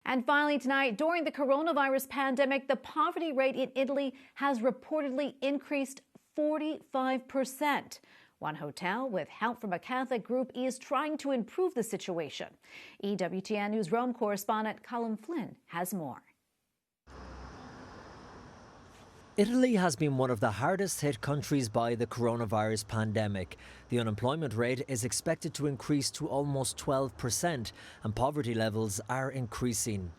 And finally tonight, during the coronavirus pandemic, the poverty rate in Italy has reportedly increased 45%. One hotel, with help from a Catholic group, is trying to improve the situation. EWTN News Rome correspondent Colm Flynn has more. Italy has been one of the hardest hit countries by the coronavirus pandemic. The unemployment rate is expected to increase to almost 12%, and poverty levels are increasing.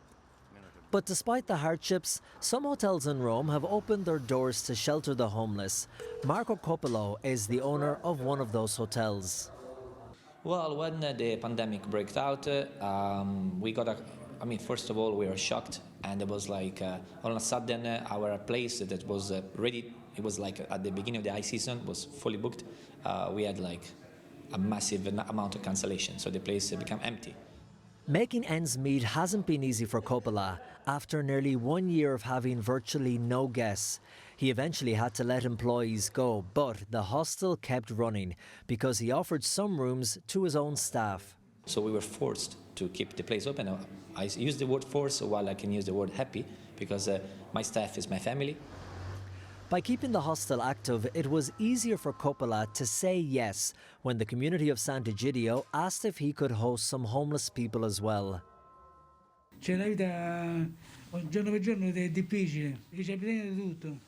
But despite the hardships, some hotels in Rome have opened their doors to shelter the homeless. Marco Coppola is the owner of one of those hotels. Well, when the pandemic broke out, first of all, we were shocked, and it was like all of a sudden our place that was ready, it was like at the beginning of the high season, was fully booked. We had like a massive amount of cancellation, so the place became empty. Making ends meet hasn't been easy for Coppola after nearly 1 year of having virtually no guests. He eventually had to let employees go, but the hostel kept running because he offered some rooms to his own staff. So we were forced to keep the place open. I use the word force while I can use the word happy, because my staff is my family. By keeping the hostel active, it was easier for Coppola to say yes when the Community of Sant'Egidio asked if he could host some homeless people as well.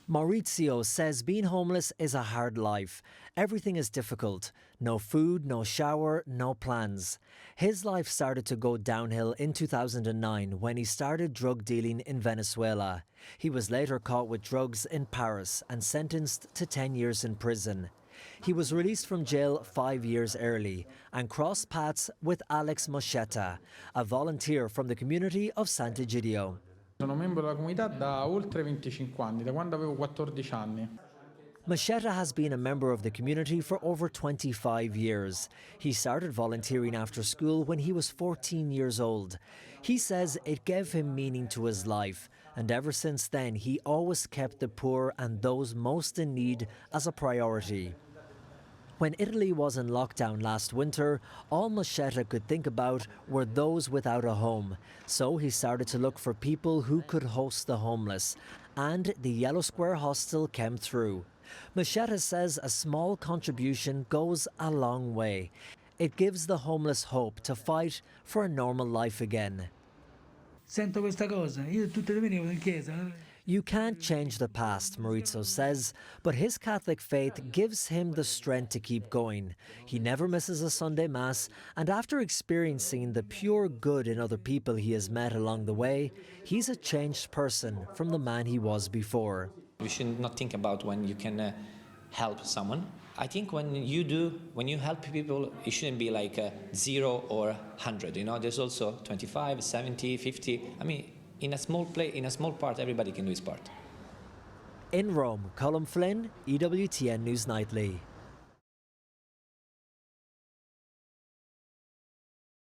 Maurizio says being homeless is a hard life. Everything is difficult. No food, no shower, no plans. His life started to go downhill in 2009 when he started drug dealing in Venezuela. He was later caught with drugs in Paris and sentenced to 10 years in prison. He was released from jail 5 years early and crossed paths with Alex Moscetta, a volunteer from the Community of Sant'Egidio. Sono membro della comunità da oltre 25 anni, da quando avevo 14 anni. Moscetta has been a member of the community for over 25 years. He started volunteering after school when he was 14 years old. He says it gave him meaning to his life, and ever since then he always kept the poor and those most in need as a priority. When Italy was in lockdown last winter, all Moscetta could think about were those without a home. So he started to look for people who could host the homeless, and the YellowSquare Hostel came through. Moscetta says a small contribution goes a long way. It gives the homeless hope to fight for a normal life again. Sento questa cosa, io tutte le domeniche vado in chiesa. You can't change the past, Maurizio says, but his Catholic faith gives him the strength to keep going. He never misses a Sunday Mass, and after experiencing the pure good in other people he has met along the way, he's a changed person from the man he was before. You should not think about when you can help someone. I think when you help people, it shouldn't be like 0 or 100. You know, there's also 25, 70, 50. I mean, in a small part, everybody can do his part. In Rome, Colm Flynn, EWTN News Nightly.